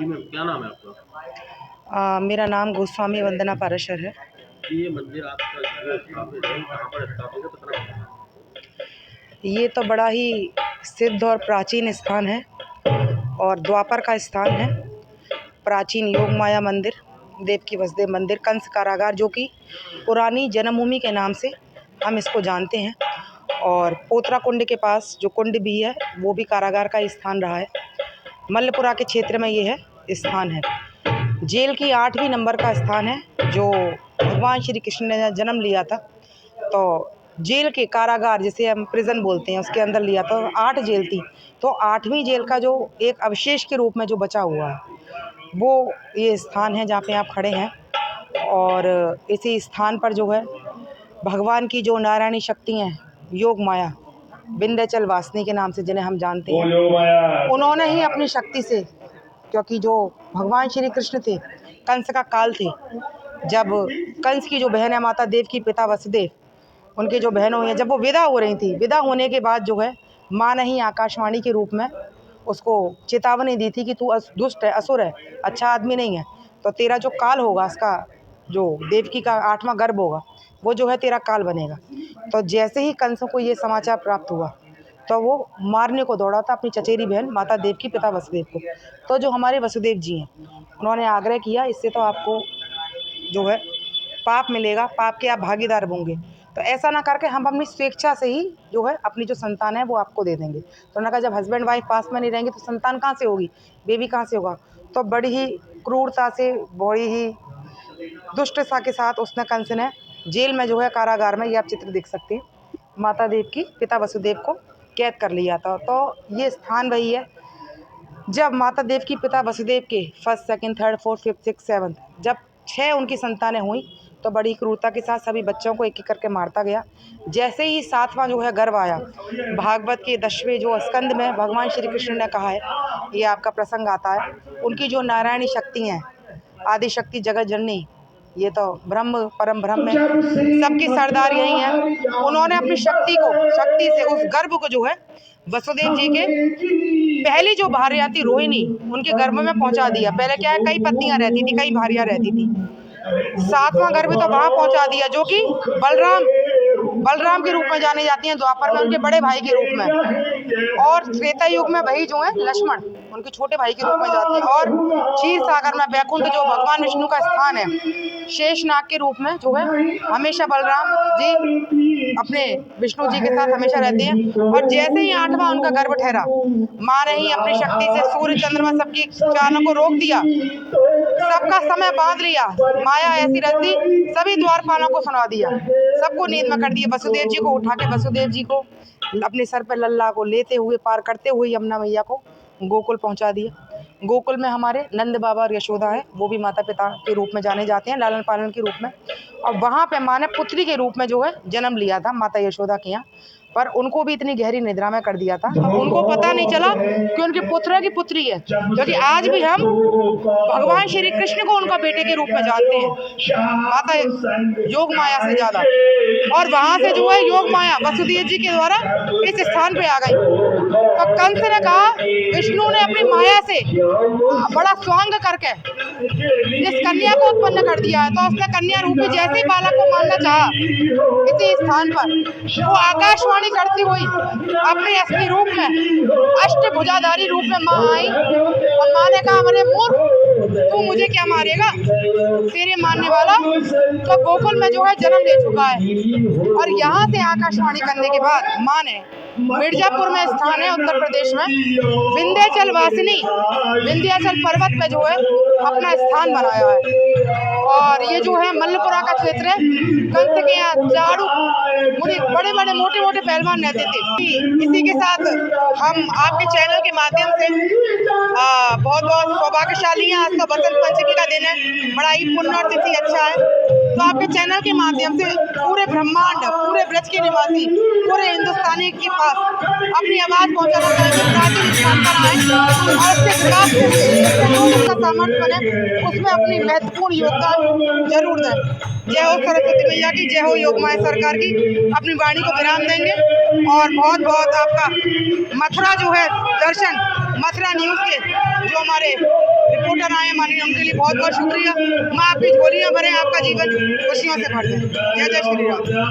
जी ma'am, क्या नाम है आपका? मेरा नाम गोस्वामी वंदना पाराशर है। ये मंदिर आपका स्थापित है, कहाँ पर स्थापित है, बताना। ये तो बड़ा ही सिद्ध और प्राचीन स्थान है और द्वापर का स्थान है। प्राचीन योग माया मंदिर, देवकी वसुदेव मंदिर, कंस कारागार, जो कि पुरानी जन्मभूमि के नाम से हम इसको जानते हैं। और पोतरा कुंड के पास जो कुंड भी है वो भी कारागार का स्थान रहा है। मल्लपुरा के क्षेत्र में ये है स्थान है। जेल की 8वीं नंबर का स्थान है, जो भगवान श्री कृष्ण ने जन्म लिया था तो जेल के कारागार, जिसे हम प्रिजन बोलते हैं, उसके अंदर लिया था। 8 जेल थी, तो 8वीं जेल का जो एक अवशेष के रूप में जो बचा हुआ है वो ये स्थान है जहाँ पे आप खड़े हैं। और इसी स्थान पर जो है भगवान की जो नारायणी शक्ति हैं, योग माया, विंध्याचल वासिनी के नाम से जिन्हें हम जानते हैं, उन्होंने ही अपनी शक्ति से, क्योंकि जो भगवान श्री कृष्ण थे, कंस का काल थे, जब कंस की जो बहन है माता देव की पिता वसुदेव, उनकी जो बहन हुई हैं, जब वो विदा हो रही थी, विदा होने के बाद जो है माँ ने ही आकाशवाणी के रूप में उसको चेतावनी दी थी कि तू दुष्ट है, असुर है, अच्छा आदमी नहीं है, तो तेरा जो काल होगा, उसका जो देवकी का 8वां गर्भ होगा, वो जो है तेरा काल बनेगा। तो जैसे ही कंस को ये समाचार प्राप्त हुआ तो वो मारने को दौड़ा था अपनी चचेरी बहन माता देव की पिता वसुदेव को। तो जो हमारे वसुदेव जी हैं, उन्होंने आग्रह किया, इससे तो आपको जो है पाप मिलेगा, पाप के आप भागीदार होंगे, तो ऐसा ना करके हम अपनी स्वेच्छा से ही जो है अपनी जो संतान है वो आपको दे देंगे। तो उन्होंने कहा जब हस्बैंड वाइफ पास में नहीं रहेंगे तो संतान कहाँ से होगी, बेबी कहाँ से होगा। तो बड़ी ही क्रूरता से, बड़ी ही दुष्टता के साथ उसने, कंस ने जेल में जो है कारागार में, ये आप चित्र देख सकते हैं, माता देव की पिता वसुदेव को कैद कर लिया था। तो ये स्थान वही है जब माता देव की पिता वसुदेव के 1st, 2nd, 3rd, 4th, 5th, 6th, 7th जब 6 उनकी संतानें हुई तो बड़ी क्रूरता के साथ सभी बच्चों को एक एक करके मारता गया। जैसे ही 7वां जो है गर्भ आया, भागवत के 10वें जो स्कंद में भगवान श्री कृष्ण ने कहा है, ये आपका प्रसंग आता है, उनकी जो नारायणी शक्ति हैं, आदि शक्ति जगत जननी, ये तो ब्रह्म परम ब्रह्म है, सबकी सरदार यही है। उन्होंने अपनी शक्ति से उस गर्भ को जो है वसुदेव जी के पहली जो भार्या थी रोहिणी, उनके गर्भ में पहुंचा दिया। पहले क्या है, कई पत्नियां रहती थी, कई भार्या रहती थी, 7वां गर्भ तो वहां पहुंचा दिया, जो कि बलराम के रूप में जाने जाती हैं, द्वापर में उनके बड़े भाई के रूप में, और त्रेता युग में वही जो है लक्ष्मण उनके छोटे भाई के रूप में जाते हैं, और क्षीर सागर में वैकुंठ जो भगवान विष्णु का स्थान है, शेषनाग के रूप में जो है हमेशा बलराम जी अपने विष्णु जी के साथ हमेशा रहते हैं। और जैसे ही 8वां उनका गर्भ ठहरा, माँ ने ही अपनी शक्ति से सूर्य चंद्रमा सबकी चालों को रोक दिया, सबका समय बांध लिया, माया ऐसी रहती, सभी द्वारपालों को सुना दिया, सबको नींद में कर दिया। वसुदेव जी को उठा के वसुदेव जी को अपने सर पे लल्ला को लेते हुए, पार करते हुए यमुना मैया को गोकुल पहुंचा दिया। गोकुल में हमारे नंद बाबा और यशोदा है, वो भी माता पिता के रूप में जाने जाते हैं, लालन पालन के रूप में। और वहाँ पे माँ ने पुत्री के रूप में जो है जन्म लिया था माता यशोदा के यहाँ, पर उनको भी इतनी गहरी निद्रा में कर दिया था, तो उनको पता नहीं चला कि उनके पुत्र की पुत्री है, क्योंकि आज भी हम भगवान श्री कृष्ण को उनका बेटे के रूप में जानते हैं, माता योग माया से ज्यादा। और वहां से जो है योग माया वसुदेव जी के द्वारा इस स्थान पे आ गई। तो कंस ने कहा, विष्णु ने अपनी माया से बड़ा स्वांग करके इस कन्या को उत्पन्न कर दिया है, तो उसने कन्या रूपी जैसे बालक को मानना चाहा, इसी स्थान पर वो आकाशवाणी करती हुई अपने असली रूप में, अष्टभुजाधारी रूप में माँ आई, और माँ ने कहा, अरे मूर्ख, तू मुझे क्या मारेगा, तेरे मानने वाला तो गोकुल में जो है जन्म ले चुका है। और यहाँ से आकाशवाणी करने के बाद माँ ने, मिर्जापुर में स्थान है उत्तर प्रदेश में, विंध्याचल वासिनी, विंध्याचल पर्वत पे जो है अपना स्थान बनाया है। और ये जो है मल्लपुरा का क्षेत्र है, कंस के यहाँ चारू बड़े बड़े मोटे मोटे पहलवान रहते थे। इसी के साथ हम आपके चैनल के माध्यम से बहुत बहुत सौभाग्यशाली हैं। आज तो बसंत पंचमी का दिन है, बड़ा ही पुण्य और तिथि अच्छा है, तो आपके चैनल के माध्यम से पूरे ब्रह्मांड, पूरे ब्रज के निवासी, पूरे हिंदुस्तानी के पास अपनी आवाज पहुंचाना चाहेंगे, प्राचीन स्थान पर आए और उसके विकास का सामर्थ्य बने, उसमें अपनी महत्वपूर्ण योगदान जरूर दें। जय हो सरस्वती मैया की, जय हो योग माया सरकार की। अपनी वाणी को विराम देंगे और बहुत बहुत आपका मथुरा जो है दर्शन, मथुरा न्यूज़ के जो हमारे रिपोर्टर लेकर आए माननीय, उनके लिए बहुत बहुत शुक्रिया। माँ आपकी झोलियाँ भरें, आपका जीवन खुशियों से भर दें। जय जय श्री राम।